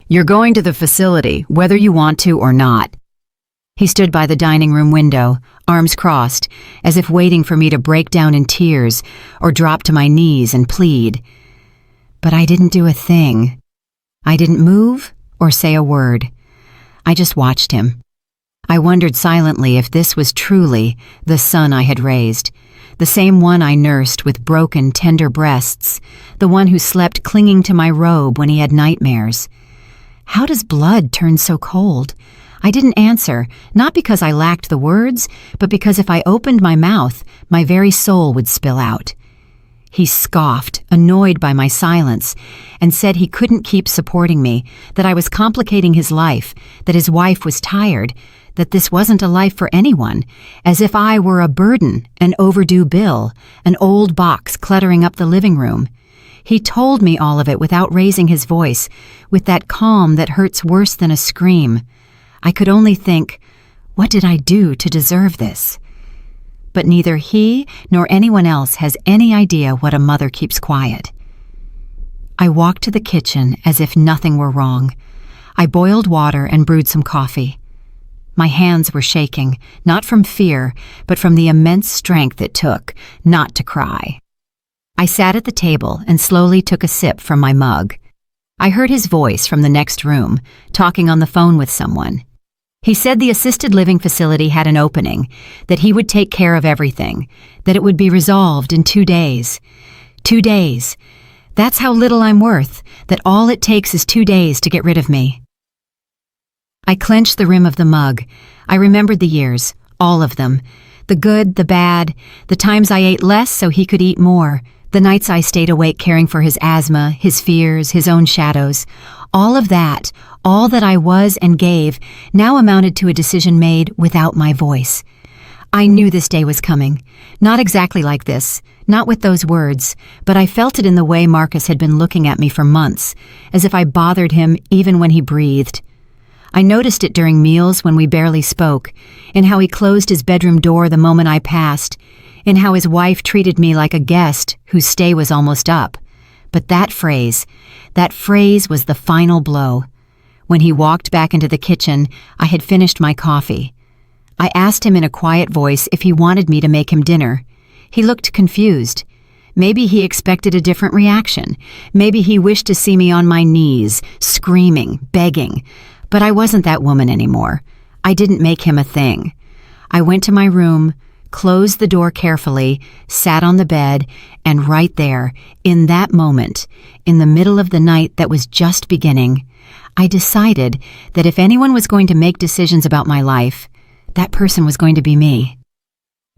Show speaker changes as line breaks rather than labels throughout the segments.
You're going to the facility, whether you want to or not." He stood by the dining room window, arms crossed, as if waiting for me to break down in tears or drop to my knees and plead. But I didn't do a thing. I didn't move or say a word. I just watched him. I wondered silently if this was truly the son I had raised, the same one I nursed with broken, tender breasts, the one who slept clinging to my robe when he had nightmares. How does blood turn so cold? I didn't answer, not because I lacked the words, but because if I opened my mouth, my very soul would spill out. He scoffed, annoyed by my silence, and said he couldn't keep supporting me, that I was complicating his life, that his wife was tired, that this wasn't a life for anyone, as if I were a burden, an overdue bill, an old box cluttering up the living room. He told me all of it without raising his voice, with that calm that hurts worse than a scream. I could only think, what did I do to deserve this? But neither he nor anyone else has any idea what a mother keeps quiet. I walked to the kitchen as if nothing were wrong. I boiled water and brewed some coffee. My hands were shaking, not from fear, but from the immense strength it took not to cry. I sat at the table and slowly took a sip from my mug. I heard his voice from the next room, talking on the phone with someone. He said the assisted living facility had an opening, that he would take care of everything, that it would be resolved in 2 days. 2 days. That's how little I'm worth, that all it takes is 2 days to get rid of me. I clenched the rim of the mug. I remembered the years, all of them. The good, the bad, the times I ate less so he could eat more, the nights I stayed awake caring for his asthma, his fears, his own shadows. All of that, all that I was and gave, now amounted to a decision made without my voice. I knew this day was coming. Not exactly like this, not with those words, but I felt it in the way Marcus had been looking at me for months, as if I bothered him even when he breathed. I noticed it during meals when we barely spoke, in how he closed his bedroom door the moment I passed, in how his wife treated me like a guest whose stay was almost up. But that phrase was the final blow. When he walked back into the kitchen, I had finished my coffee. I asked him in a quiet voice if he wanted me to make him dinner. He looked confused. Maybe he expected a different reaction. Maybe he wished to see me on my knees, screaming, begging. But I wasn't that woman anymore. I didn't make him a thing. I went to my room, closed the door carefully, sat on the bed, and right there, in that moment, in the middle of the night that was just beginning, I decided that if anyone was going to make decisions about my life, that person was going to be me.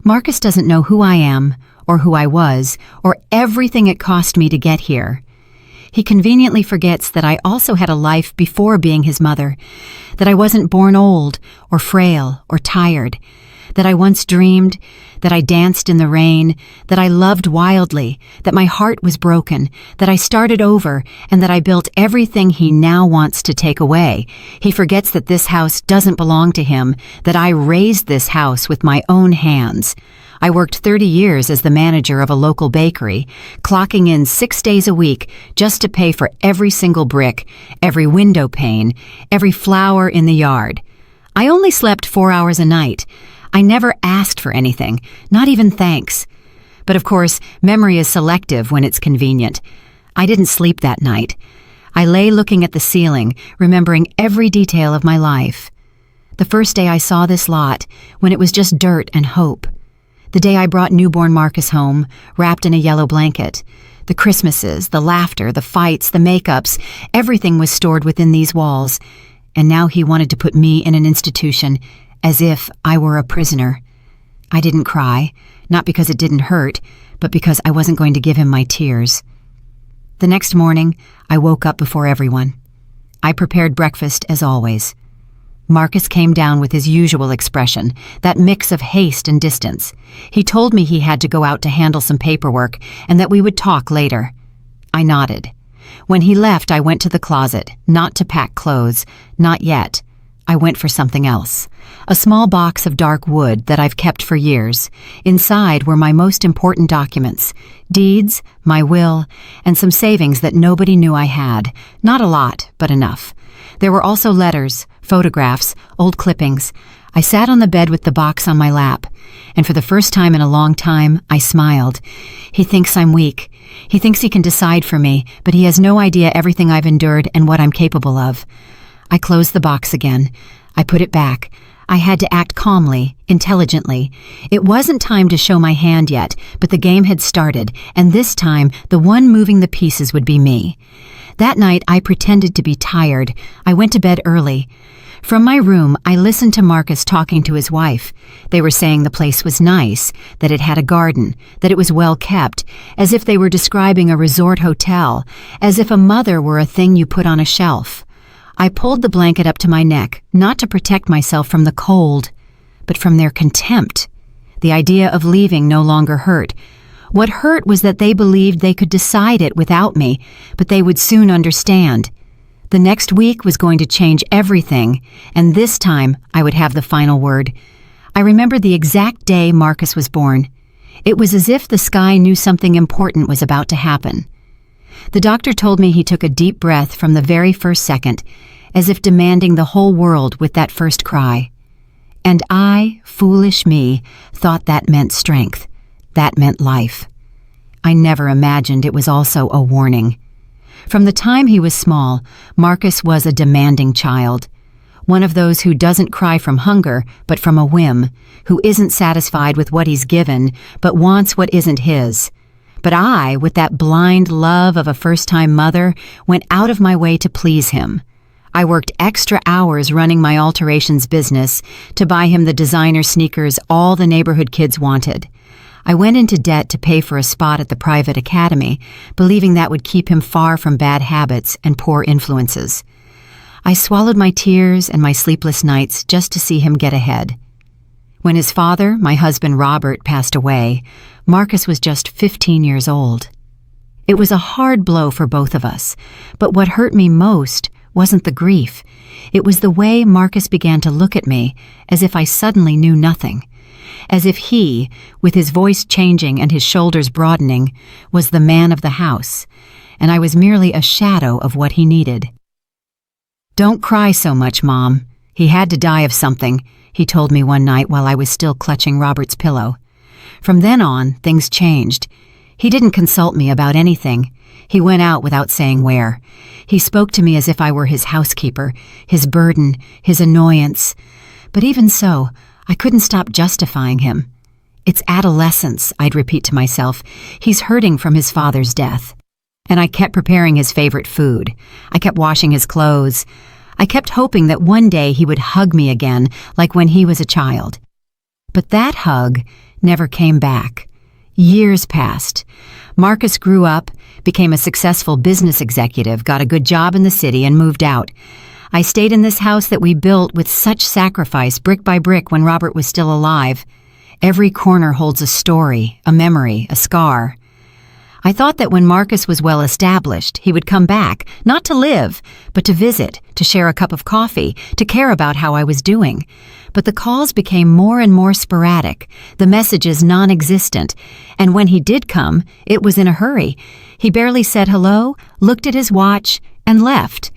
Marcus doesn't know who I am, or who I was, or everything it cost me to get here. He conveniently forgets that I also had a life before being his mother, that I wasn't born old, or frail, or tired, that I once dreamed, that I danced in the rain, that I loved wildly, that my heart was broken, that I started over, and that I built everything he now wants to take away. He forgets that this house doesn't belong to him, that I raised this house with my own hands. I worked 30 years as the manager of a local bakery, clocking in 6 days a week just to pay for every single brick, every window pane, every flower in the yard. I only slept 4 hours a night. I never asked for anything, not even thanks. But of course, memory is selective when it's convenient. I didn't sleep that night. I lay looking at the ceiling, remembering every detail of my life. The first day I saw this lot, when it was just dirt and hope. The day I brought newborn Marcus home, wrapped in a yellow blanket. The Christmases, the laughter, the fights, the makeups, everything was stored within these walls. And now he wanted to put me in an institution, as if I were a prisoner. I didn't cry, not because it didn't hurt, but because I wasn't going to give him my tears. The next morning, I woke up before everyone. I prepared breakfast as always. Marcus came down with his usual expression, that mix of haste and distance. He told me he had to go out to handle some paperwork and that we would talk later. I nodded. When he left, I went to the closet, not to pack clothes, not yet. I went for something else. A small box of dark wood that I've kept for years. Inside were my most important documents, deeds, my will, and some savings that nobody knew I had. Not a lot, but enough. There were also letters, photographs, old clippings. I sat on the bed with the box on my lap, and for the first time in a long time, I smiled. He thinks I'm weak. He thinks he can decide for me, but he has no idea everything I've endured and what I'm capable of. I closed the box again. I put it back. I had to act calmly, intelligently. It wasn't time to show my hand yet, but the game had started, and this time, the one moving the pieces would be me. That night, I pretended to be tired. I went to bed early. From my room, I listened to Marcus talking to his wife. They were saying the place was nice, that it had a garden, that it was well kept, as if they were describing a resort hotel, as if a mother were a thing you put on a shelf. I pulled the blanket up to my neck, not to protect myself from the cold, but from their contempt. The idea of leaving no longer hurt. What hurt was that they believed they could decide it without me, but they would soon understand. The next week was going to change everything, and this time I would have the final word. I remember the exact day Marcus was born. It was as if the sky knew something important was about to happen. The doctor told me he took a deep breath from the very first second, as if demanding the whole world with that first cry. And I, foolish me, thought that meant strength. That meant life. I never imagined it was also a warning. From the time he was small, Marcus was a demanding child. One of those who doesn't cry from hunger, but from a whim, who isn't satisfied with what he's given, but wants what isn't his. But I, with that blind love of a first-time mother, went out of my way to please him. I worked extra hours running my alterations business to buy him the designer sneakers all the neighborhood kids wanted. I went into debt to pay for a spot at the private academy, believing that would keep him far from bad habits and poor influences. I swallowed my tears and my sleepless nights just to see him get ahead. When his father, my husband Robert, passed away, Marcus was just 15 years old. It was a hard blow for both of us, but what hurt me most wasn't the grief. It was the way Marcus began to look at me as if I suddenly knew nothing, as if he, with his voice changing and his shoulders broadening, was the man of the house, and I was merely a shadow of what he needed. "Don't cry so much, Mom. He had to die of something," he told me one night while I was still clutching Robert's pillow. From then on, things changed. He didn't consult me about anything. He went out without saying where. He spoke to me as if I were his housekeeper, his burden, his annoyance. But even so, I couldn't stop justifying him. "It's adolescence," I'd repeat to myself. "He's hurting from his father's death." And I kept preparing his favorite food. I kept washing his clothes. I kept hoping that one day he would hug me again, like when he was a child. But that hug never came back. Years passed. Marcus grew up, became a successful business executive, got a good job in the city, and moved out. I stayed in this house that we built with such sacrifice, brick by brick, when Robert was still alive. Every corner holds a story, a memory, a scar. I thought that when Marcus was well established, he would come back, not to live, but to visit, to share a cup of coffee, to care about how I was doing. But the calls became more and more sporadic, the messages non-existent, and when he did come, it was in a hurry. He barely said hello, looked at his watch, and left.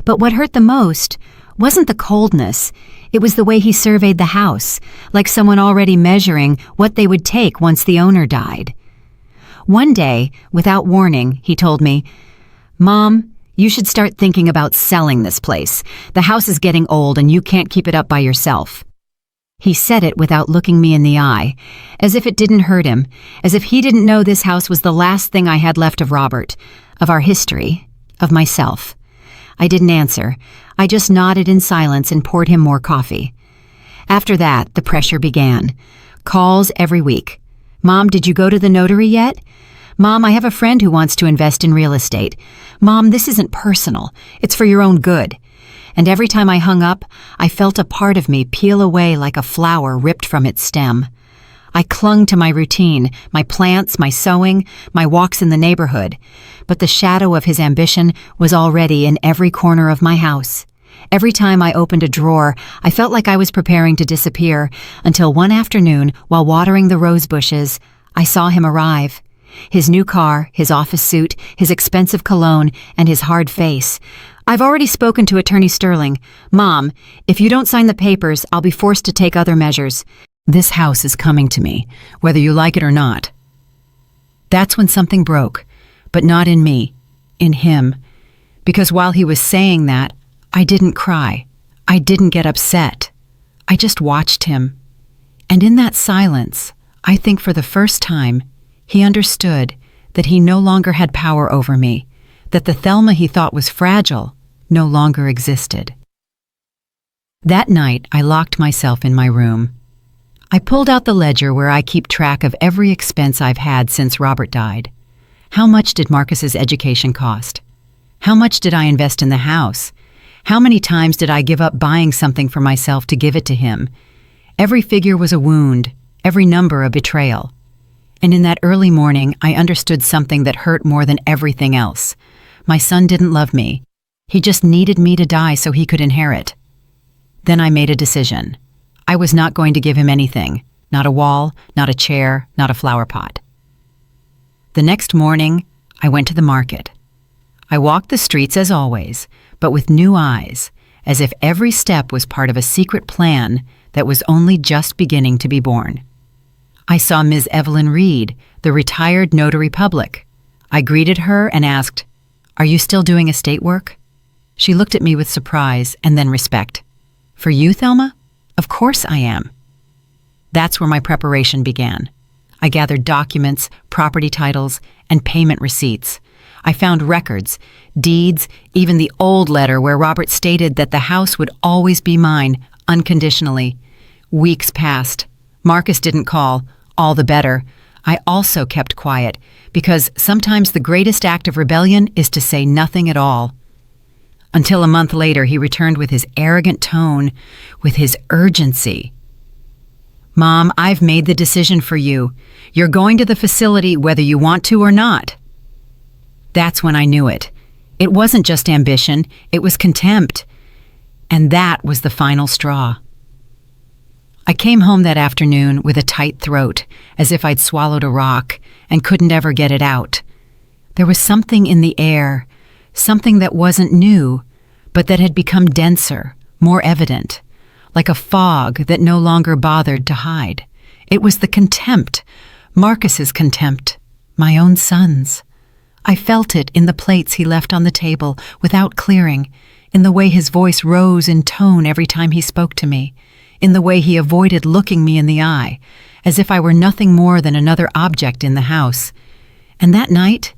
But what hurt the most wasn't the coldness. It was the way he surveyed the house, like someone already measuring what they would take once the owner died. One day, without warning, he told me, "Mom, you should start thinking about selling this place. The house is getting old and you can't keep it up by yourself." He said it without looking me in the eye, as if it didn't hurt him, as if he didn't know this house was the last thing I had left of Robert, of our history, of myself. I didn't answer. I just nodded in silence and poured him more coffee. After that, the pressure began. Calls every week. "Mom, did you go to the notary yet?" "Mom, I have a friend who wants to invest in real estate." "Mom, this isn't personal. It's for your own good." And every time I hung up, I felt a part of me peel away like a flower ripped from its stem. I clung to my routine, my plants, my sewing, my walks in the neighborhood. But the shadow of his ambition was already in every corner of my house. Every time I opened a drawer, I felt like I was preparing to disappear, until one afternoon, while watering the rose bushes, I saw him arrive. His new car, his office suit, his expensive cologne, and his hard face. I've already spoken to Attorney Sterling. Mom, if you don't sign the papers, I'll be forced to take other measures. This house is coming to me, whether you like it or not. That's when something broke, but not in me, in him. Because while he was saying that, I didn't cry. I didn't get upset. I just watched him. And in that silence, I think for the first time, he understood that he no longer had power over me, that the Thelma he thought was fragile no longer existed. That night, I locked myself in my room. I pulled out the ledger where I keep track of every expense I've had since Robert died. How much did Marcus's education cost? How much did I invest in the house? How many times did I give up buying something for myself to give it to him? Every figure was a wound, every number a betrayal. And in that early morning, I understood something that hurt more than everything else. My son didn't love me. He just needed me to die so he could inherit. Then I made a decision. I was not going to give him anything. Not a wall, not a chair, not a flower pot. The next morning, I went to the market. I walked the streets as always, but with new eyes, as if every step was part of a secret plan that was only just beginning to be born. I saw Ms. Evelyn Reed, the retired notary public. I greeted her and asked, "Are you still doing estate work?" She looked at me with surprise and then respect. "For you, Thelma? Of course I am." That's where my preparation began. I gathered documents, property titles, and payment receipts. I found records, deeds, even the old letter where Robert stated that the house would always be mine, unconditionally. Weeks passed. Marcus didn't call. All the better. I also kept quiet, because sometimes the greatest act of rebellion is to say nothing at all. Until a month later, he returned with his arrogant tone, with his urgency. "Mom, I've made the decision for you. You're going to the facility whether you want to or not." That's when I knew it. It wasn't just ambition, it was contempt. And that was the final straw. I came home that afternoon with a tight throat, as if I'd swallowed a rock and couldn't ever get it out. There was something in the air, something that wasn't new, but that had become denser, more evident, like a fog that no longer bothered to hide. It was the contempt, Marcus's contempt, my own son's. I felt it in the plates he left on the table without clearing, in the way his voice rose in tone every time he spoke to me, in the way he avoided looking me in the eye, as if I were nothing more than another object in the house. And that night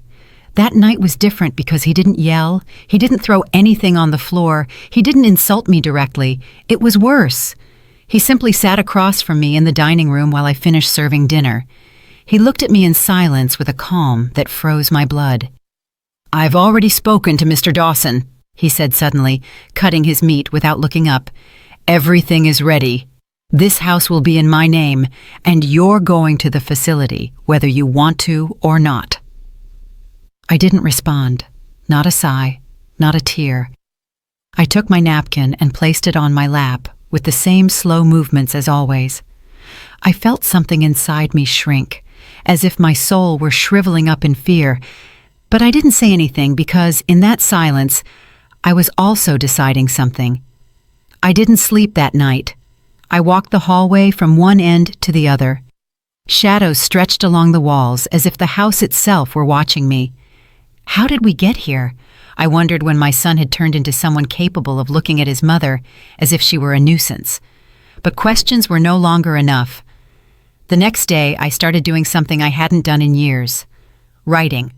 was different because he didn't yell, he didn't throw anything on the floor, he didn't insult me directly. It was worse. He simply sat across from me in the dining room while I finished serving dinner. He looked at me in silence with a calm that froze my blood. "I've already spoken to Mr. Dawson," he said suddenly, cutting his meat without looking up. "Everything is ready. This house will be in my name, and you're going to the facility, whether you want to or not." I didn't respond. Not a sigh, not a tear. I took my napkin and placed it on my lap, with the same slow movements as always. I felt something inside me shrink, as if my soul were shriveling up in fear, but I didn't say anything because, in that silence, I was also deciding something. I didn't sleep that night. I walked the hallway from one end to the other. Shadows stretched along the walls as if the house itself were watching me. How did we get here? I wondered when my son had turned into someone capable of looking at his mother as if she were a nuisance. But questions were no longer enough. The next day, I started doing something I hadn't done in years: writing.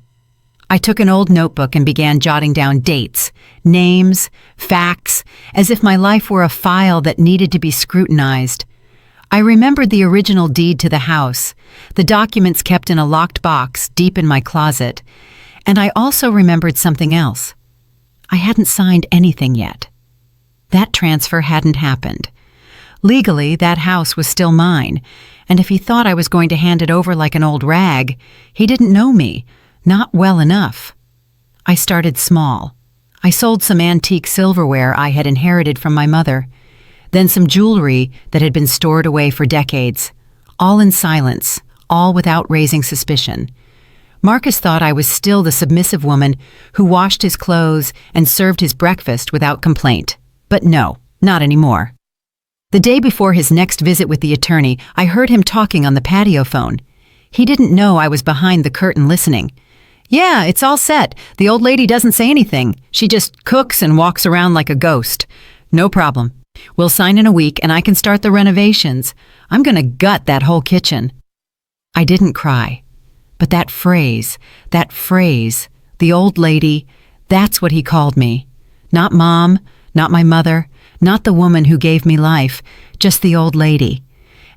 I took an old notebook and began jotting down dates, names, facts, as if my life were a file that needed to be scrutinized. I remembered the original deed to the house, the documents kept in a locked box deep in my closet, and I also remembered something else. I hadn't signed anything yet. That transfer hadn't happened. Legally, that house was still mine, and if he thought I was going to hand it over like an old rag, he didn't know me, not well enough. I started small. I sold some antique silverware I had inherited from my mother, then some jewelry that had been stored away for decades, all in silence, all without raising suspicion. Marcus thought I was still the submissive woman who washed his clothes and served his breakfast without complaint. But no, not anymore. The day before his next visit with the attorney, I heard him talking on the patio phone. He didn't know I was behind the curtain listening. "Yeah, it's all set. The old lady doesn't say anything. She just cooks and walks around like a ghost. No problem. We'll sign in a week and I can start the renovations. I'm gonna gut that whole kitchen." I didn't cry. But that phrase, the old lady, that's what he called me. Not mom, not my mother, not the woman who gave me life, just the old lady.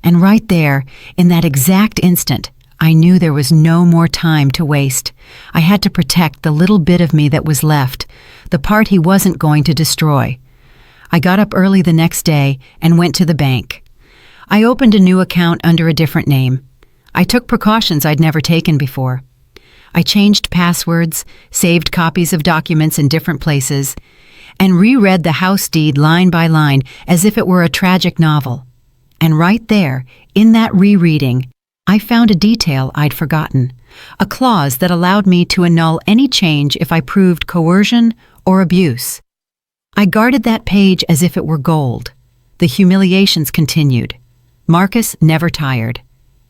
And right there, in that exact instant, I knew there was no more time to waste. I had to protect the little bit of me that was left, the part he wasn't going to destroy. I got up early the next day and went to the bank. I opened a new account under a different name. I took precautions I'd never taken before. I changed passwords, saved copies of documents in different places, and reread the house deed line by line as if it were a tragic novel. And right there, in that rereading, I found a detail I'd forgotten, a clause that allowed me to annul any change if I proved coercion or abuse. I guarded that page as if it were gold. The humiliations continued. Marcus never tired.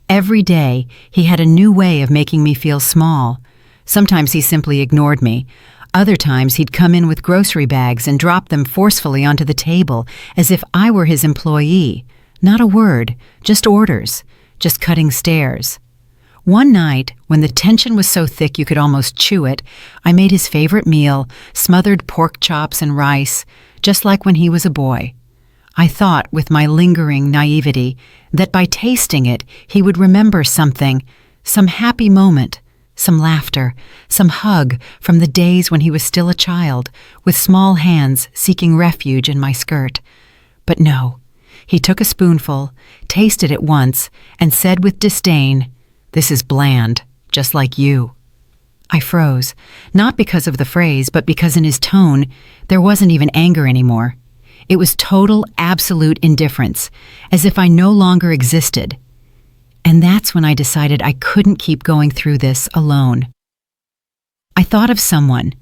Every day, he had a new way of making me feel small. Sometimes he simply ignored me. Other times he'd come in with grocery bags and drop them forcefully onto the table as if I were his employee. Not a word, just orders, just cutting stairs. One night, when the tension was so thick you could almost chew it, I made his favorite meal, smothered pork chops and rice, just like when he was a boy. I thought, with my lingering naivety, that by tasting it, he would remember something, some happy moment, some laughter, some hug from the days when he was still a child, with small hands seeking refuge in my skirt. But no, he took a spoonful, tasted it once, and said with disdain, "This is bland, just like you." I froze, not because of the phrase, but because in his tone, there wasn't even anger anymore. It was total, absolute indifference, as if I no longer existed. And that's when I decided I couldn't keep going through this alone. I thought of someone,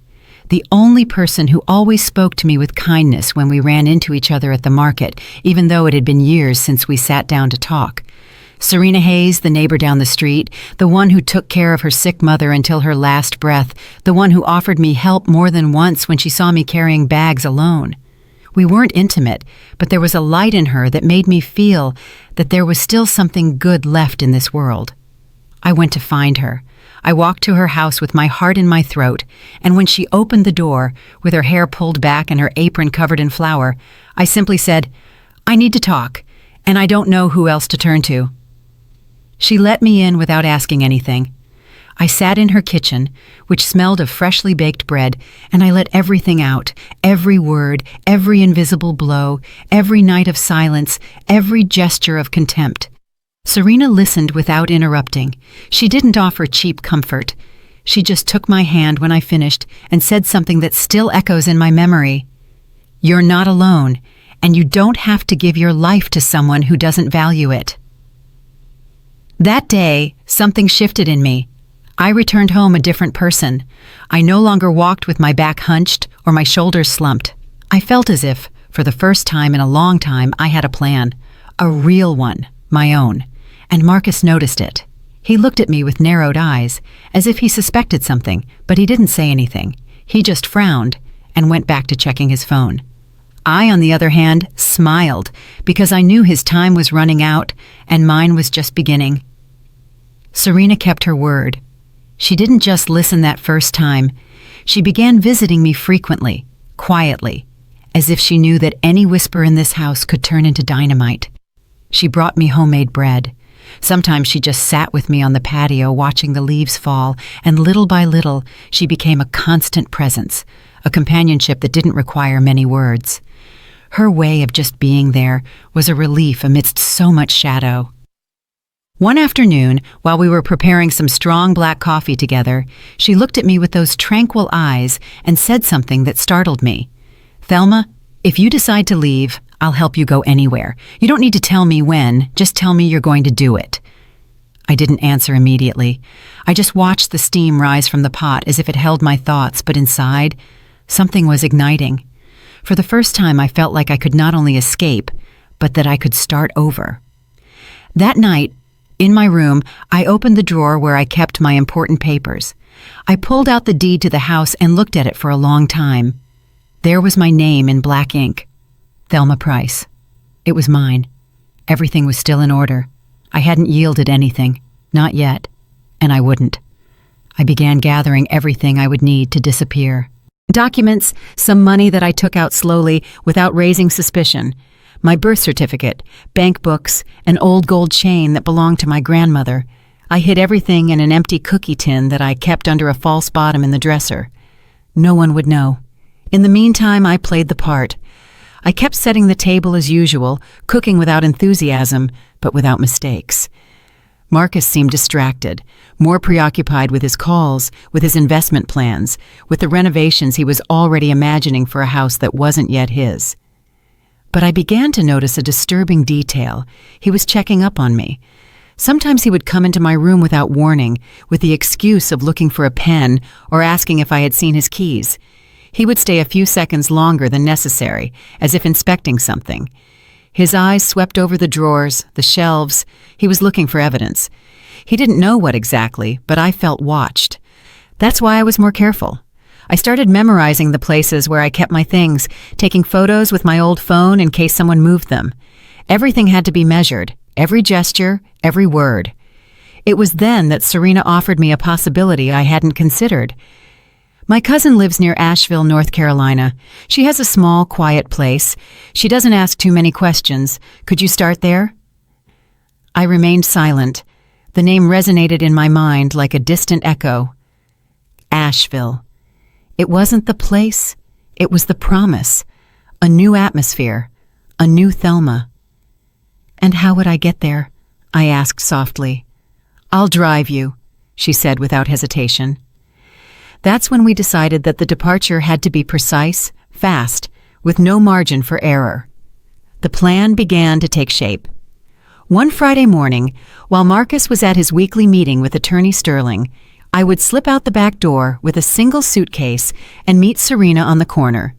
the only person who always spoke to me with kindness when we ran into each other at the market, even though it had been years since we sat down to talk. Serena Hayes, the neighbor down the street, the one who took care of her sick mother until her last breath, the one who offered me help more than once when she saw me carrying bags alone. We weren't intimate, but there was a light in her that made me feel that there was still something good left in this world. I went to find her. I walked to her house with my heart in my throat, and when she opened the door, with her hair pulled back and her apron covered in flour, I simply said, "I need to talk, and I don't know who else to turn to." She let me in without asking anything. I sat in her kitchen, which smelled of freshly baked bread, and I let everything out, every word, every invisible blow, every night of silence, every gesture of contempt. Serena listened without interrupting. She didn't offer cheap comfort. She just took my hand when I finished and said something that still echoes in my memory. "You're not alone, and you don't have to give your life to someone who doesn't value it." That day, something shifted in me. I returned home a different person. I no longer walked with my back hunched or my shoulders slumped. I felt as if, for the first time in a long time, I had a plan. A real one, my own. And Marcus noticed it. He looked at me with narrowed eyes, as if he suspected something, but he didn't say anything. He just frowned and went back to checking his phone. I, on the other hand, smiled, because I knew his time was running out and mine was just beginning. Serena kept her word. She didn't just listen that first time. She began visiting me frequently, quietly, as if she knew that any whisper in this house could turn into dynamite. She brought me homemade bread. Sometimes she just sat with me on the patio watching the leaves fall, and little by little, she became a constant presence, a companionship that didn't require many words. Her way of just being there was a relief amidst so much shadow. One afternoon, while we were preparing some strong black coffee together, she looked at me with those tranquil eyes and said something that startled me. "Thelma, if you decide to leave, I'll help you go anywhere. You don't need to tell me when, just tell me you're going to do it." I didn't answer immediately. I just watched the steam rise from the pot as if it held my thoughts, but inside, something was igniting. For the first time, I felt like I could not only escape, but that I could start over. That night, in my room, I opened the drawer where I kept my important papers. I pulled out the deed to the house and looked at it for a long time. There was my name in black ink. Thelma Price. It was mine. Everything was still in order. I hadn't yielded anything. Not yet. And I wouldn't. I began gathering everything I would need to disappear. Documents, some money that I took out slowly without raising suspicion, my birth certificate, bank books, an old gold chain that belonged to my grandmother. I hid everything in an empty cookie tin that I kept under a false bottom in the dresser. No one would know. In the meantime, I played the part. I kept setting the table as usual, cooking without enthusiasm, but without mistakes. Marcus seemed distracted, more preoccupied with his calls, with his investment plans, with the renovations he was already imagining for a house that wasn't yet his. But I began to notice a disturbing detail. He was checking up on me. Sometimes he would come into my room without warning, with the excuse of looking for a pen or asking if I had seen his keys. He would stay a few seconds longer than necessary, as if inspecting something. His eyes swept over the drawers, the shelves. He was looking for evidence. He didn't know what exactly, but I felt watched. That's why I was more careful. I started memorizing the places where I kept my things, taking photos with my old phone in case someone moved them. Everything had to be measured, every gesture, every word. It was then that Serena offered me a possibility I hadn't considered. My cousin lives near Asheville, North Carolina. She has a small, quiet place. She doesn't ask too many questions. Could you start there? I remained silent. The name resonated in my mind like a distant echo. Asheville. It wasn't the place, it was the promise. A new atmosphere, a new Thelma. And how would I get there? I asked softly. I'll drive you, she said without hesitation. That's when we decided that the departure had to be precise, fast, with no margin for error. The plan began to take shape. One Friday morning, while Marcus was at his weekly meeting with Attorney Sterling, I would slip out the back door with a single suitcase and meet Serena on the corner.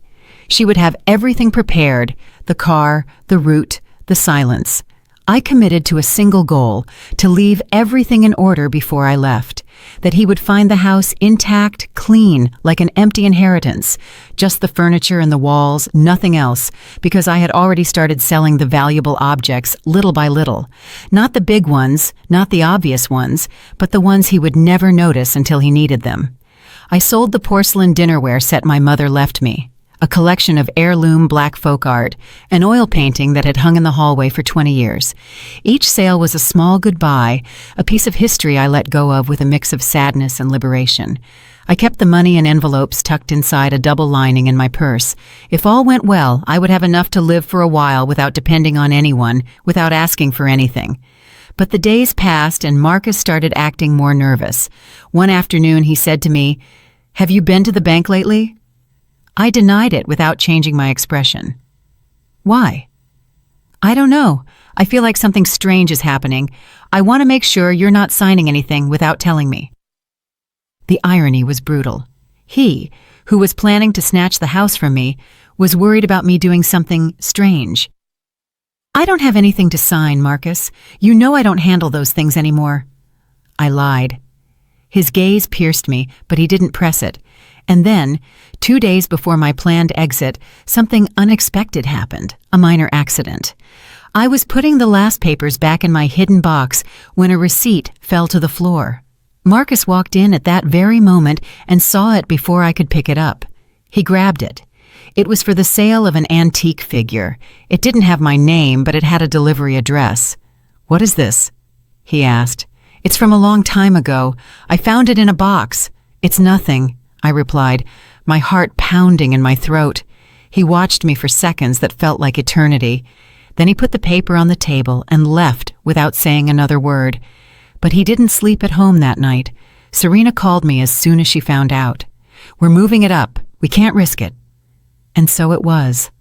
She would have everything prepared, the car, the route, the silence. I committed to a single goal, to leave everything in order before I left, that he would find the house intact, clean, like an empty inheritance, just the furniture and the walls, nothing else, because I had already started selling the valuable objects little by little. Not the big ones, not the obvious ones, but the ones he would never notice until he needed them. I sold the porcelain dinnerware set my mother left me, a collection of heirloom black folk art, an oil painting that had hung in the hallway for 20 years. Each sale was a small goodbye, a piece of history I let go of with a mix of sadness and liberation. I kept the money in envelopes tucked inside a double lining in my purse. If all went well, I would have enough to live for a while without depending on anyone, without asking for anything. But the days passed and Marcus started acting more nervous. One afternoon he said to me, "Have you been to the bank lately?" I denied it without changing my expression. Why? I don't know. I feel like something strange is happening. I want to make sure you're not signing anything without telling me. The irony was brutal. He, who was planning to snatch the house from me, was worried about me doing something strange. I don't have anything to sign, Marcus. You know I don't handle those things anymore. I lied. His gaze pierced me, but he didn't press it. And then, 2 days before my planned exit, something unexpected happened, a minor accident. I was putting the last papers back in my hidden box when a receipt fell to the floor. Marcus walked in at that very moment and saw it before I could pick it up. He grabbed it. It was for the sale of an antique figure. It didn't have my name, but it had a delivery address. "What is this?" he asked. "It's from a long time ago. I found it in a box." "It's nothing," I replied, my heart pounding in my throat. He watched me for seconds that felt like eternity. Then he put the paper on the table and left without saying another word. But he didn't sleep at home that night. Serena called me as soon as she found out. "We're moving it up. We can't risk it." And so it was.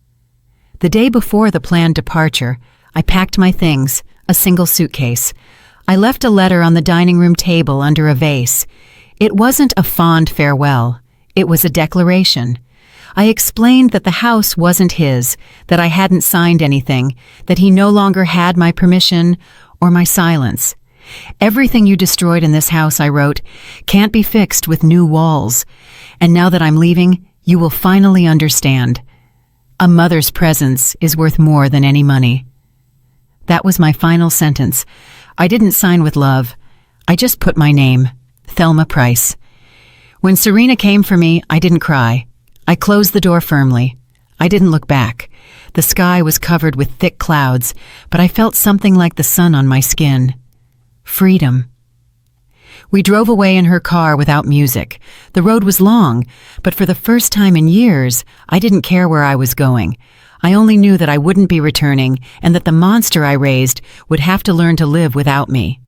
The day before the planned departure, I packed my things, a single suitcase. I left a letter on the dining room table under a vase. It wasn't a fond farewell. It was a declaration. I explained that the house wasn't his, that I hadn't signed anything, that he no longer had my permission or my silence. Everything you destroyed in this house, I wrote, can't be fixed with new walls. And now that I'm leaving, you will finally understand. A mother's presence is worth more than any money. That was my final sentence. I didn't sign with love. I just put my name, Thelma Price. When Serena came for me, I didn't cry. I closed the door firmly. I didn't look back. The sky was covered with thick clouds, but I felt something like the sun on my skin. Freedom. We drove away in her car without music. The road was long, but for the first time in years, I didn't care where I was going. I only knew that I wouldn't be returning and that the monster I raised would have to learn to live without me.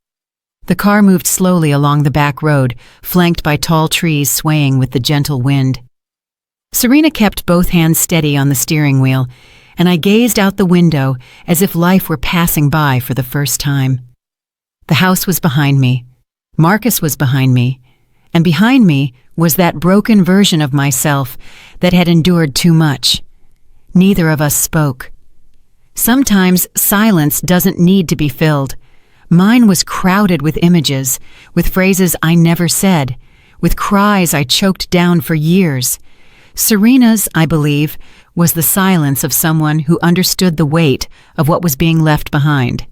The car moved slowly along the back road, flanked by tall trees swaying with the gentle wind. Serena kept both hands steady on the steering wheel, and I gazed out the window as if life were passing by for the first time. The house was behind me. Marcus was behind me. And behind me was that broken version of myself that had endured too much. Neither of us spoke. Sometimes silence doesn't need to be filled. Mine was crowded with images, with phrases I never said, with cries I choked down for years. Serena's, I believe, was the silence of someone who understood the weight of what was being left behind.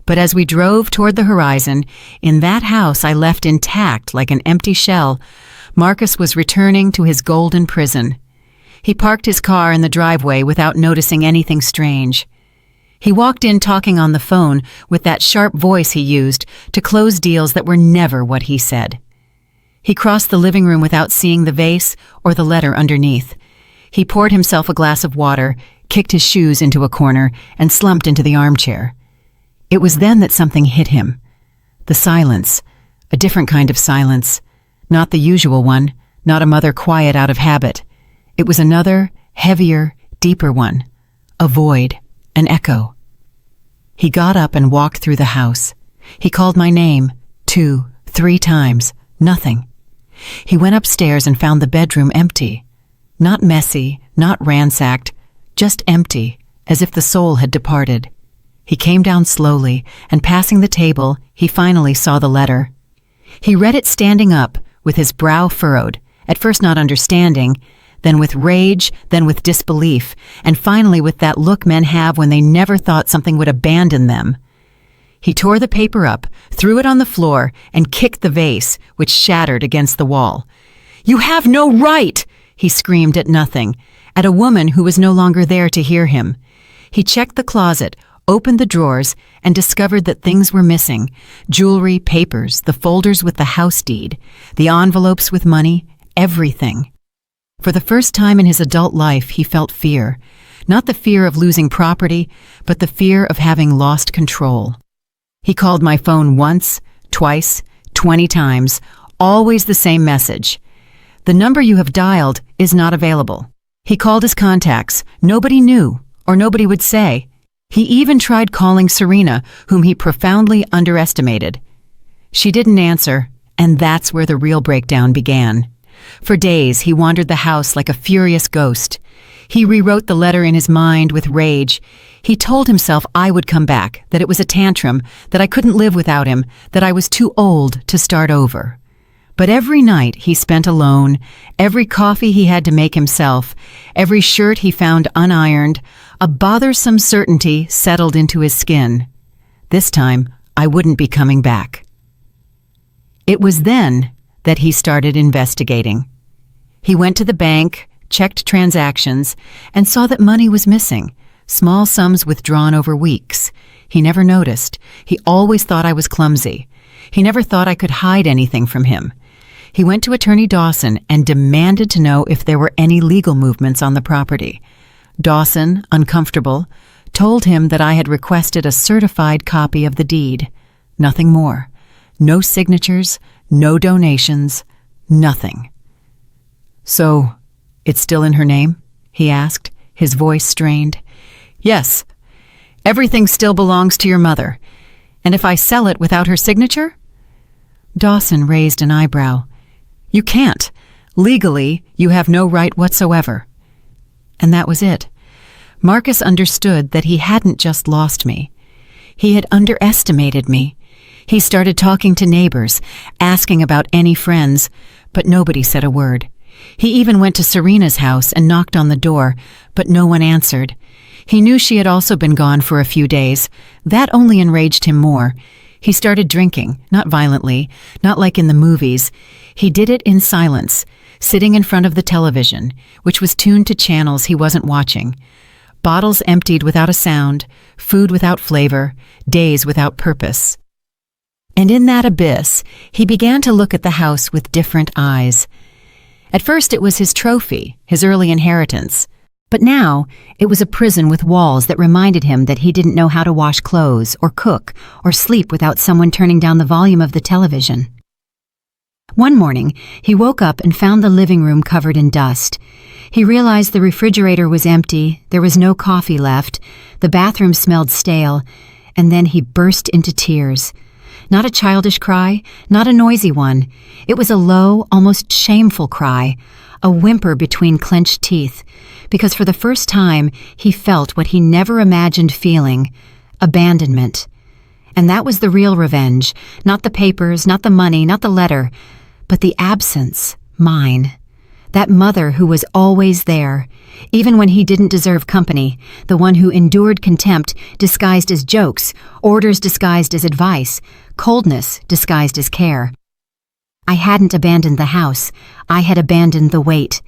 But as we drove toward the horizon, in that house I left intact like an empty shell, Marcus was returning to his golden prison. He parked his car in the driveway without noticing anything strange. He walked in talking on the phone with that sharp voice he used to close deals that were never what he said. He crossed the living room without seeing the vase or the letter underneath. He poured himself a glass of water, kicked his shoes into a corner, and slumped into the armchair. It was then that something hit him. The silence, a different kind of silence, not the usual one, not a mother quiet out of habit. It was another, heavier, deeper one, a void, an echo. He got up and walked through the house. He called my name 2, 3 times, nothing. He went upstairs and found the bedroom empty. Not messy, not ransacked, just empty, as if the soul had departed. He came down slowly, and passing the table, he finally saw the letter. He read it standing up, with his brow furrowed, at first not understanding, then with rage, then with disbelief, and finally with that look men have when they never thought something would abandon them. He tore the paper up, threw it on the floor, and kicked the vase, which shattered against the wall. "You have no right!" he screamed at nothing, at a woman who was no longer there to hear him. He checked the closet, opened the drawers, and discovered that things were missing: jewelry, papers, the folders with the house deed, the envelopes with money, everything. For the first time in his adult life, he felt fear. Not the fear of losing property, but the fear of having lost control. He called my phone once, twice, 20 times, always the same message. "The number you have dialed is not available." He called his contacts. Nobody knew, or nobody would say. He even tried calling Serena, whom he profoundly underestimated. She didn't answer, and that's where the real breakdown began. For days, he wandered the house like a furious ghost. He rewrote the letter in his mind with rage. He told himself I would come back, that it was a tantrum, that I couldn't live without him, that I was too old to start over. But every night he spent alone, every coffee he had to make himself, every shirt he found unironed, a bothersome certainty settled into his skin. This time, I wouldn't be coming back. It was then that he started investigating. He went to the bank, checked transactions, and saw that money was missing, small sums withdrawn over weeks. He never noticed. He always thought I was clumsy. He never thought I could hide anything from him. He went to Attorney Dawson and demanded to know if there were any legal movements on the property. Dawson, uncomfortable, told him that I had requested a certified copy of the deed. Nothing more. No signatures, no donations, nothing. "So, it's still in her name?" he asked, his voice strained. "Yes. Everything still belongs to your mother. And if I sell it without her signature? Dawson raised an eyebrow. You can't. Legally, you have no right whatsoever. And that was it. Marcus understood that he hadn't just lost me. He had underestimated me. He started talking to neighbors, asking about any friends, but nobody said a word. He even went to Serena's house and knocked on the door, but no one answered. He knew she had also been gone for a few days. That only enraged him more. He started drinking, not violently, not like in the movies. He did it in silence, sitting in front of the television, which was tuned to channels he wasn't watching. Bottles emptied without a sound, food without flavor, days without purpose. And in that abyss, he began to look at the house with different eyes. At first it was his trophy, his early inheritance. But now it was a prison with walls that reminded him that he didn't know how to wash clothes or cook or sleep without someone turning down the volume of the television. One morning, he woke up and found the living room covered in dust. He realized the refrigerator was empty, there was no coffee left, the bathroom smelled stale, and then he burst into tears. Not a childish cry, not a noisy one. It was a low, almost shameful cry, a whimper between clenched teeth, because for the first time he felt what he never imagined feeling, abandonment. And that was the real revenge, not the papers, not the money, not the letter, but the absence, mine. That mother who was always there, even when he didn't deserve company, the one who endured contempt disguised as jokes, orders disguised as advice, coldness disguised as care. I hadn't abandoned the house. I had abandoned the weight.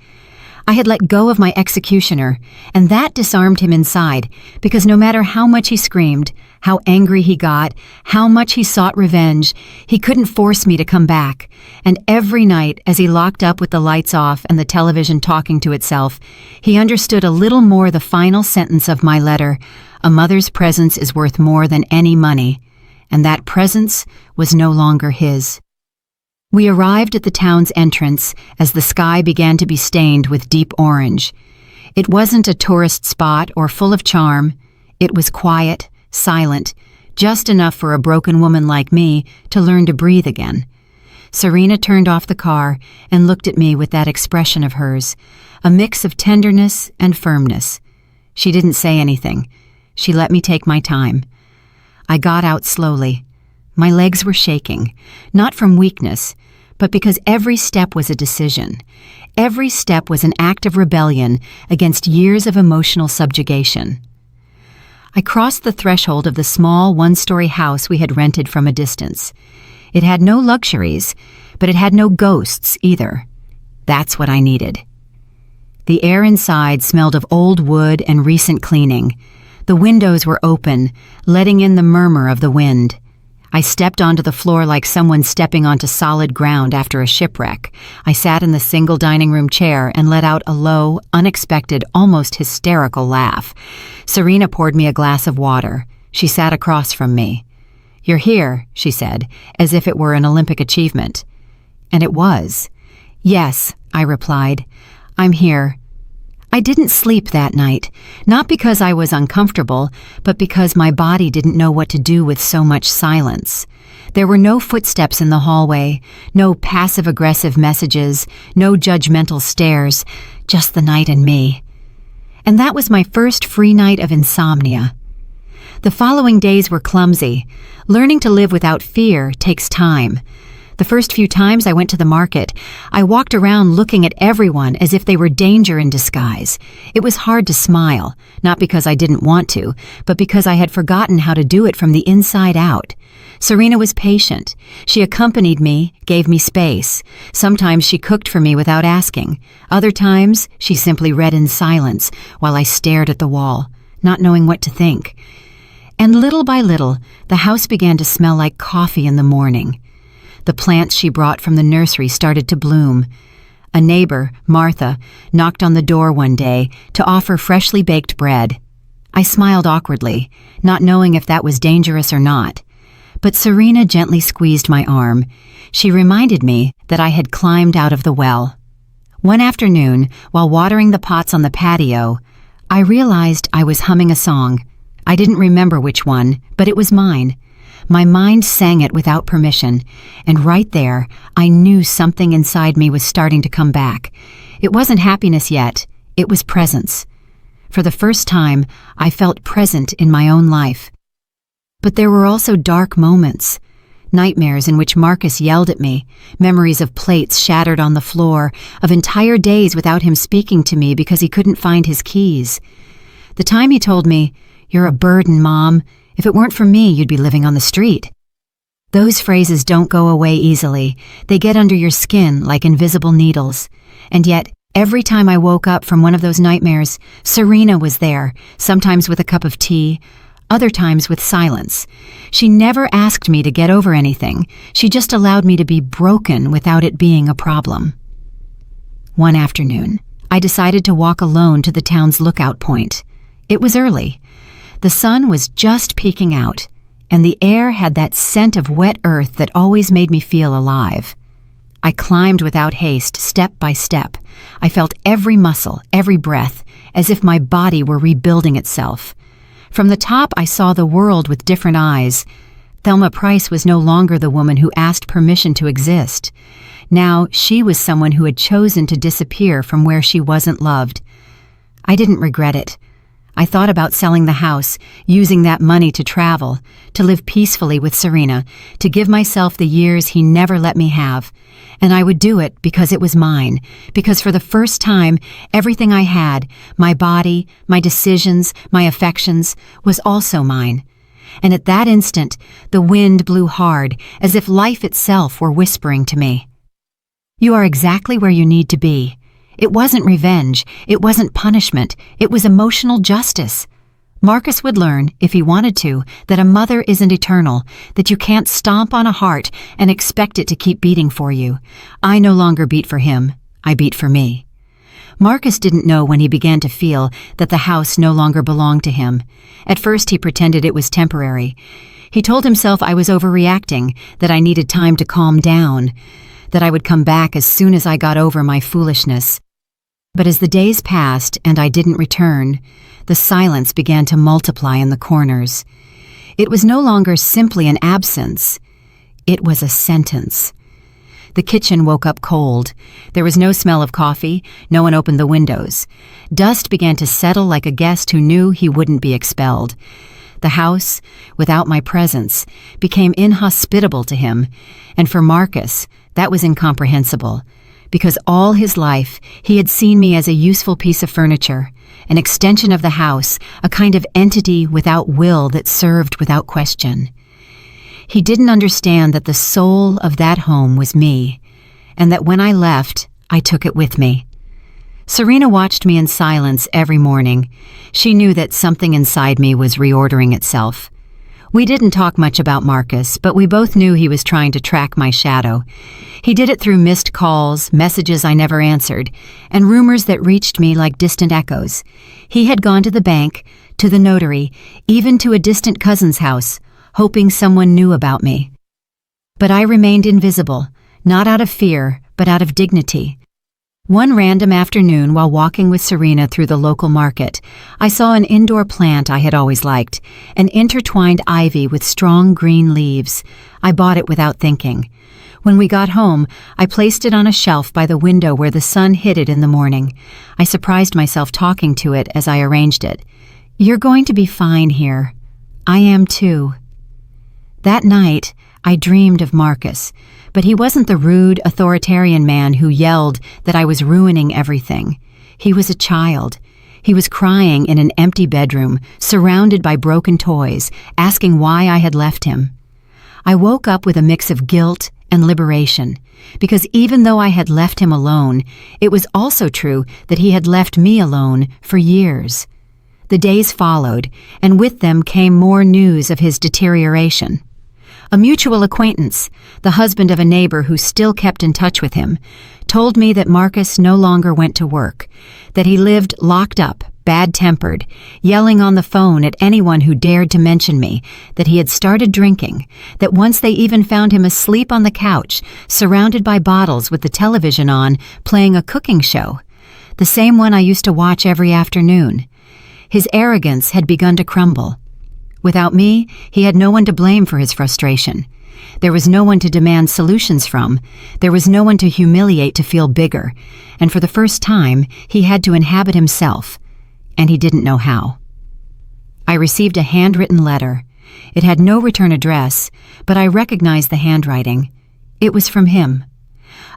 I had let go of my executioner, and that disarmed him inside, because no matter how much he screamed, how angry he got, how much he sought revenge, he couldn't force me to come back. And every night, as he locked up with the lights off and the television talking to itself, he understood a little more the final sentence of my letter: a mother's presence is worth more than any money. And that presence was no longer his. We arrived at the town's entrance as the sky began to be stained with deep orange. It wasn't a tourist spot or full of charm. It was quiet, silent, just enough for a broken woman like me to learn to breathe again. Serena turned off the car and looked at me with that expression of hers, a mix of tenderness and firmness. She didn't say anything. She let me take my time. I got out slowly. My legs were shaking, not from weakness, but because every step was a decision. Every step was an act of rebellion against years of emotional subjugation. I crossed the threshold of the small one-story house we had rented from a distance. It had no luxuries, but it had no ghosts either. That's what I needed. The air inside smelled of old wood and recent cleaning. The windows were open, letting in the murmur of the wind. I stepped onto the floor like someone stepping onto solid ground after a shipwreck. I sat in the single dining room chair and let out a low, unexpected, almost hysterical laugh. Serena poured me a glass of water. She sat across from me. "You're here," she said, as if it were an Olympic achievement. And it was. "Yes," I replied. "I'm here." I didn't sleep that night, not because I was uncomfortable, but because my body didn't know what to do with so much silence. There were no footsteps in the hallway, no passive-aggressive messages, no judgmental stares, just the night and me. And that was my first free night of insomnia. The following days were clumsy. Learning to live without fear takes time. The first few times I went to the market, I walked around looking at everyone as if they were danger in disguise. It was hard to smile, not because I didn't want to, but because I had forgotten how to do it from the inside out. Serena was patient. She accompanied me, gave me space. Sometimes she cooked for me without asking. Other times, she simply read in silence while I stared at the wall, not knowing what to think. And little by little, the house began to smell like coffee in the morning. The plants she brought from the nursery started to bloom. A neighbor, Martha, knocked on the door one day to offer freshly baked bread. I smiled awkwardly, not knowing if that was dangerous or not. But Serena gently squeezed my arm. She reminded me that I had climbed out of the well. One afternoon, while watering the pots on the patio, I realized I was humming a song. I didn't remember which one, but it was mine. My mind sang it without permission, and right there, I knew something inside me was starting to come back. It wasn't happiness yet, it was presence. For the first time, I felt present in my own life. But there were also dark moments. Nightmares in which Marcus yelled at me, memories of plates shattered on the floor, of entire days without him speaking to me because he couldn't find his keys. The time he told me, "You're a burden, Mom. If it weren't for me, you'd be living on the street." Those phrases don't go away easily. They get under your skin like invisible needles. And yet, every time I woke up from one of those nightmares, Serena was there, sometimes with a cup of tea, other times with silence. She never asked me to get over anything. She just allowed me to be broken without it being a problem. One afternoon, I decided to walk alone to the town's lookout point. It was early. The sun was just peeking out, and the air had that scent of wet earth that always made me feel alive. I climbed without haste, step by step. I felt every muscle, every breath, as if my body were rebuilding itself. From the top, I saw the world with different eyes. Thelma Price was no longer the woman who asked permission to exist. Now, she was someone who had chosen to disappear from where she wasn't loved. I didn't regret it. I thought about selling the house, using that money to travel, to live peacefully with Serena, to give myself the years he never let me have. And I would do it because it was mine, because for the first time, everything I had, my body, my decisions, my affections, was also mine. And at that instant, the wind blew hard, as if life itself were whispering to me. "You are exactly where you need to be." It wasn't revenge, it wasn't punishment, it was emotional justice. Marcus would learn, if he wanted to, that a mother isn't eternal, that you can't stomp on a heart and expect it to keep beating for you. I no longer beat for him, I beat for me. Marcus didn't know when he began to feel that the house no longer belonged to him. At first he pretended it was temporary. He told himself I was overreacting, that I needed time to calm down, that I would come back as soon as I got over my foolishness. But as the days passed and I didn't return, the silence began to multiply in the corners. It was no longer simply an absence. It was a sentence. The kitchen woke up cold. There was no smell of coffee. No one opened the windows. Dust began to settle like a guest who knew he wouldn't be expelled. The house, without my presence, became inhospitable to him, and for Marcus, that was incomprehensible. Because all his life, he had seen me as a useful piece of furniture, an extension of the house, a kind of entity without will that served without question. He didn't understand that the soul of that home was me, and that when I left, I took it with me. Serena watched me in silence every morning. She knew that something inside me was reordering itself. We didn't talk much about Marcus, but we both knew he was trying to track my shadow. He did it through missed calls, messages I never answered, and rumors that reached me like distant echoes. He had gone to the bank, to the notary, even to a distant cousin's house, hoping someone knew about me. But I remained invisible, not out of fear, but out of dignity. One random afternoon while walking with Serena through the local market, I saw an indoor plant I had always liked, an intertwined ivy with strong green leaves. I bought it without thinking. When we got home, I placed it on a shelf by the window where the sun hit it in the morning. I surprised myself talking to it as I arranged it. "You're going to be fine here. I am too." That night, I dreamed of Marcus, but he wasn't the rude, authoritarian man who yelled that I was ruining everything. He was a child. He was crying in an empty bedroom, surrounded by broken toys, asking why I had left him. I woke up with a mix of guilt and liberation, because even though I had left him alone, it was also true that he had left me alone for years. The days followed, and with them came more news of his deterioration. A mutual acquaintance, the husband of a neighbor who still kept in touch with him, told me that Marcus no longer went to work, that he lived locked up, bad-tempered, yelling on the phone at anyone who dared to mention me, that he had started drinking, that once they even found him asleep on the couch, surrounded by bottles with the television on, playing a cooking show, the same one I used to watch every afternoon. His arrogance had begun to crumble. Without me, he had no one to blame for his frustration. There was no one to demand solutions from. There was no one to humiliate to feel bigger. And for the first time, he had to inhabit himself. And he didn't know how. I received a handwritten letter. It had no return address, but I recognized the handwriting. It was from him.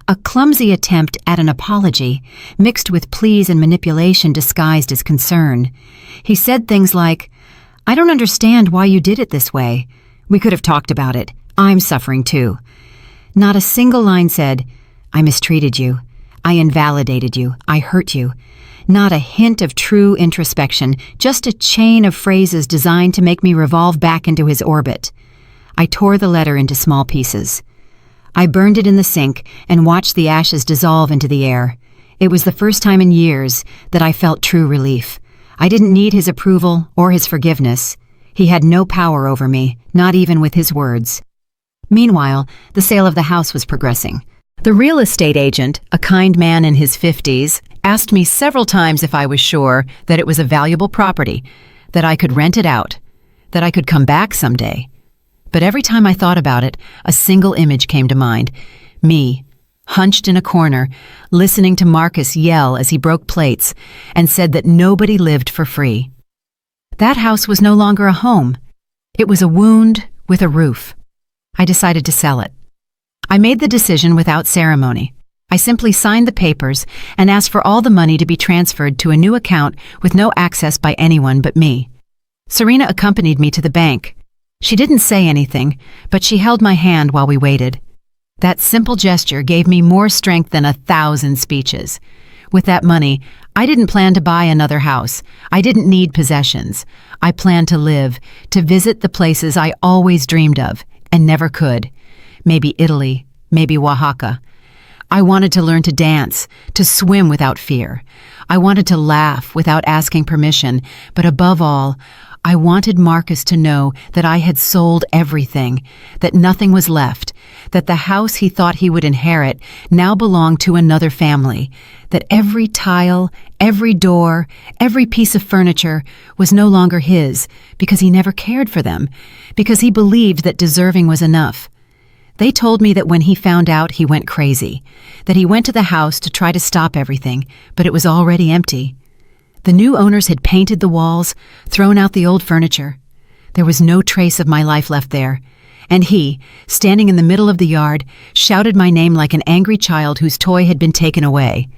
A clumsy attempt at an apology, mixed with pleas and manipulation disguised as concern. He said things like, "I don't understand why you did it this way. We could have talked about it. I'm suffering too." Not a single line said, "I mistreated you. I invalidated you. I hurt you." Not a hint of true introspection, just a chain of phrases designed to make me revolve back into his orbit. I tore the letter into small pieces. I burned it in the sink and watched the ashes dissolve into the air. It was the first time in years that I felt true relief. I didn't need his approval or his forgiveness. He had no power over me, not even with his words. Meanwhile, the sale of the house was progressing. The real estate agent, a kind man in his 50s, asked me several times if I was sure that it was a valuable property, that I could rent it out, that I could come back someday. But every time I thought about it, a single image came to mind. Me, hunched in a corner, listening to Marcus yell as he broke plates and said that nobody lived for free. That house was no longer a home. It was a wound with a roof. I decided to sell it. I made the decision without ceremony. I simply signed the papers and asked for all the money to be transferred to a new account with no access by anyone but me. Serena accompanied me to the bank. She didn't say anything, but she held my hand while we waited. That simple gesture gave me more strength than 1,000 speeches. With that money, I didn't plan to buy another house. I didn't need possessions. I planned to live, to visit the places I always dreamed of and never could. Maybe Italy, maybe Oaxaca. I wanted to learn to dance, to swim without fear. I wanted to laugh without asking permission, but above all, I wanted Marcus to know that I had sold everything, that nothing was left, that the house he thought he would inherit now belonged to another family, that every tile, every door, every piece of furniture was no longer his because he never cared for them, because he believed that deserving was enough. They told me that when he found out, he went crazy, that he went to the house to try to stop everything, but it was already empty. The new owners had painted the walls, thrown out the old furniture. There was no trace of my life left there, and he, standing in the middle of the yard, shouted my name like an angry child whose toy had been taken away.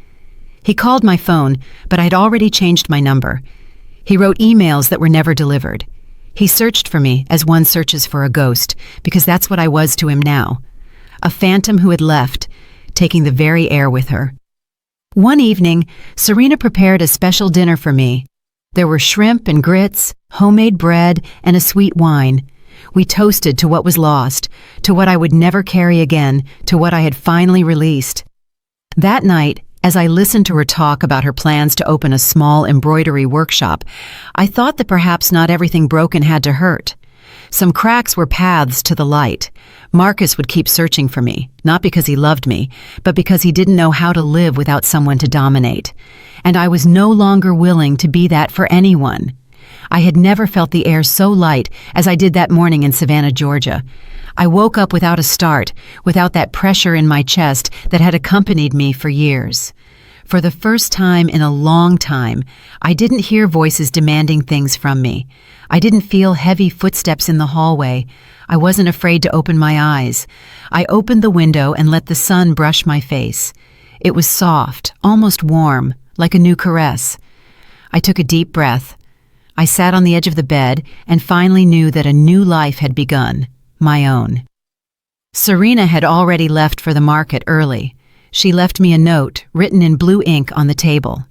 He called my phone, but I had already changed my number. He wrote emails that were never delivered. He searched for me as one searches for a ghost, because that's what I was to him now. A phantom who had left, taking the very air with her. One evening, Serena prepared a special dinner for me. There were shrimp and grits, homemade bread, and a sweet wine. We toasted to what was lost, to what I would never carry again, to what I had finally released. That night, as I listened to her talk about her plans to open a small embroidery workshop, I thought that perhaps not everything broken had to hurt. Some cracks were paths to the light. Marcus would keep searching for me, not because he loved me, but because he didn't know how to live without someone to dominate. And I was no longer willing to be that for anyone. I had never felt the air so light as I did that morning in Savannah, Georgia. I woke up without a start, without that pressure in my chest that had accompanied me for years. For the first time in a long time, I didn't hear voices demanding things from me. I didn't feel heavy footsteps in the hallway. I wasn't afraid to open my eyes. I opened the window and let the sun brush my face. It was soft, almost warm, like a new caress. I took a deep breath. I sat on the edge of the bed and finally knew that a new life had begun, my own. Serena had already left for the market early. She left me a note written in blue ink on the table.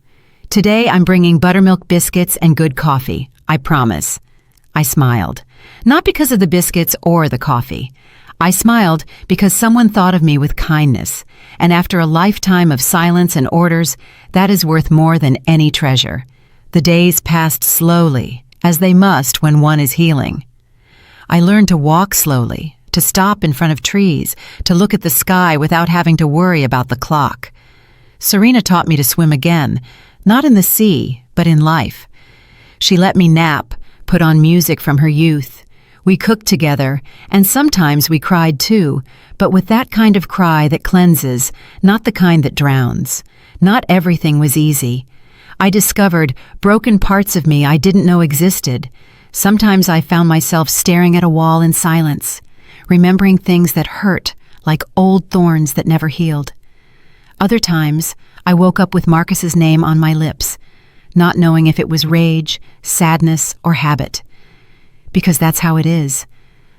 "Today I'm bringing buttermilk biscuits and good coffee, I promise." I smiled, not because of the biscuits or the coffee. I smiled because someone thought of me with kindness, and after a lifetime of silence and orders, that is worth more than any treasure. The days passed slowly, as they must when one is healing. I learned to walk slowly, to stop in front of trees, to look at the sky without having to worry about the clock. Serena taught me to swim again, not in the sea, but in life. She let me nap, put on music from her youth. We cooked together, and sometimes we cried too, but with that kind of cry that cleanses, not the kind that drowns. Not everything was easy. I discovered broken parts of me I didn't know existed. Sometimes I found myself staring at a wall in silence, remembering things that hurt, like old thorns that never healed. Other times, I woke up with Marcus's name on my lips, not knowing if it was rage, sadness, or habit. Because that's how it is.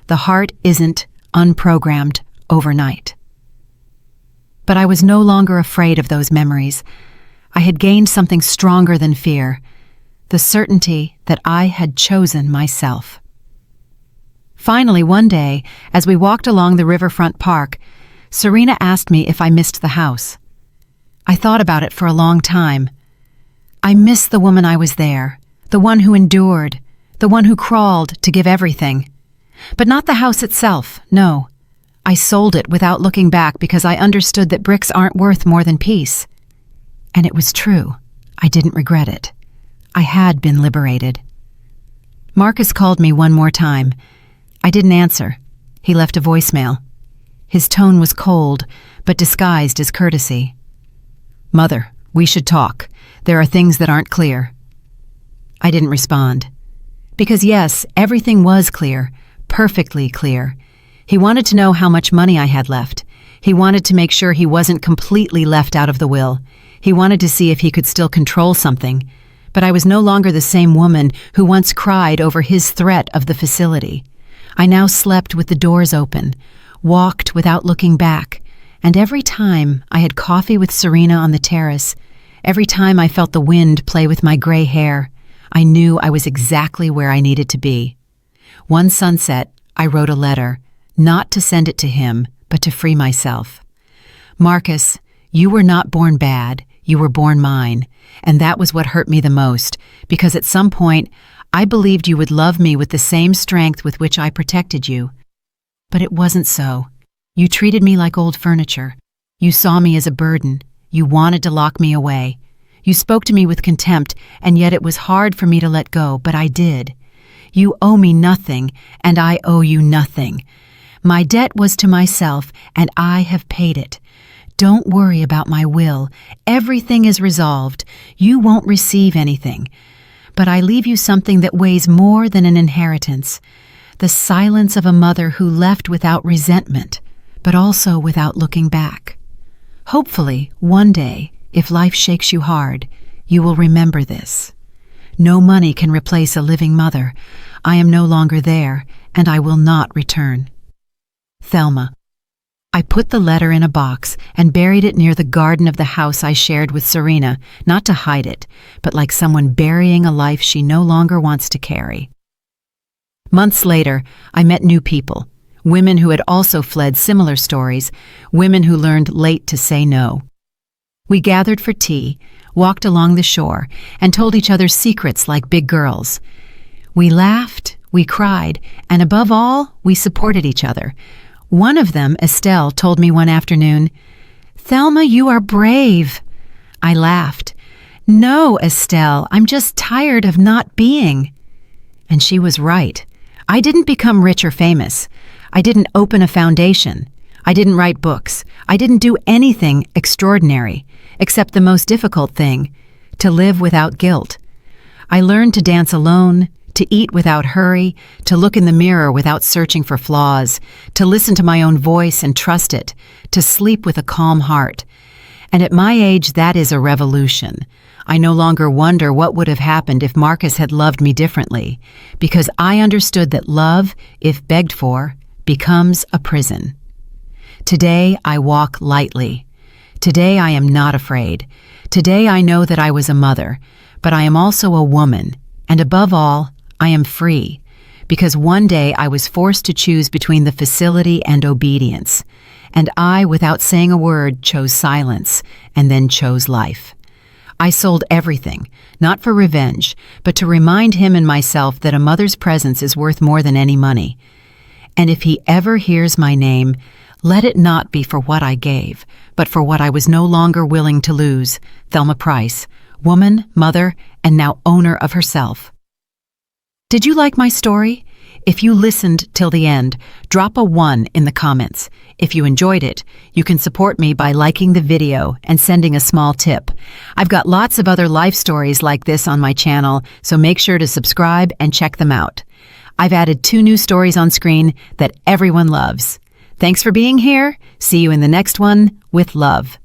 The heart isn't unprogrammed overnight. But I was no longer afraid of those memories. I had gained something stronger than fear, the certainty that I had chosen myself. Finally, one day, as we walked along the riverfront park, Serena asked me if I missed the house. I thought about it for a long time. I missed the woman I was there, the one who endured, the one who crawled to give everything. But not the house itself, no. I sold it without looking back because I understood that bricks aren't worth more than peace. And it was true. I didn't regret it. I had been liberated. Marcus called me one more time. I didn't answer. He left a voicemail. His tone was cold, but disguised as courtesy. "Mother, we should talk. There are things that aren't clear." I didn't respond. Because yes, everything was clear, perfectly clear. He wanted to know how much money I had left. He wanted to make sure he wasn't completely left out of the will. He wanted to see if he could still control something. But I was no longer the same woman who once cried over his threat of the facility. I now slept with the doors open, walked without looking back, and every time I had coffee with Serena on the terrace, every time I felt the wind play with my gray hair, I knew I was exactly where I needed to be. One sunset, I wrote a letter, not to send it to him, but to free myself. "Marcus, you were not born bad, you were born mine, and that was what hurt me the most, because at some point, I believed you would love me with the same strength with which I protected you. But it wasn't so. You treated me like old furniture. You saw me as a burden. You wanted to lock me away. You spoke to me with contempt, and yet it was hard for me to let go, but I did. You owe me nothing, and I owe you nothing. My debt was to myself, and I have paid it. Don't worry about my will. Everything is resolved. You won't receive anything. But I leave you something that weighs more than an inheritance. The silence of a mother who left without resentment, but also without looking back. Hopefully, one day, if life shakes you hard, you will remember this. No money can replace a living mother. I am no longer there, and I will not return. Thelma." I put the letter in a box and buried it near the garden of the house I shared with Serena, not to hide it, but like someone burying a life she no longer wants to carry. Months later, I met new people, women who had also fled similar stories, women who learned late to say no. We gathered for tea, walked along the shore, and told each other secrets like big girls. We laughed, we cried, and above all, we supported each other. One of them, Estelle, told me one afternoon, "Thelma, you are brave." I laughed. "No, Estelle, I'm just tired of not being." And she was right. I didn't become rich or famous. I didn't open a foundation. I didn't write books. I didn't do anything extraordinary, except the most difficult thing, to live without guilt. I learned to dance alone, to eat without hurry, to look in the mirror without searching for flaws, to listen to my own voice and trust it, to sleep with a calm heart. And at my age, that is a revolution. I no longer wonder what would have happened if Marcus had loved me differently, because I understood that love, if begged for, becomes a prison. Today, I walk lightly. Today, I am not afraid. Today, I know that I was a mother, but I am also a woman, and above all, I am free, because one day I was forced to choose between the facility and obedience, and I, without saying a word, chose silence, and then chose life. I sold everything, not for revenge, but to remind him and myself that a mother's presence is worth more than any money. And if he ever hears my name, let it not be for what I gave, but for what I was no longer willing to lose. Thelma Price, woman, mother, and now owner of herself. Did you like my story? If you listened till the end, drop a 1 in the comments. If you enjoyed it, you can support me by liking the video and sending a small tip. I've got lots of other life stories like this on my channel, so make sure to subscribe and check them out. I've added 2 new stories on screen that everyone loves. Thanks for being here. See you in the next one with love.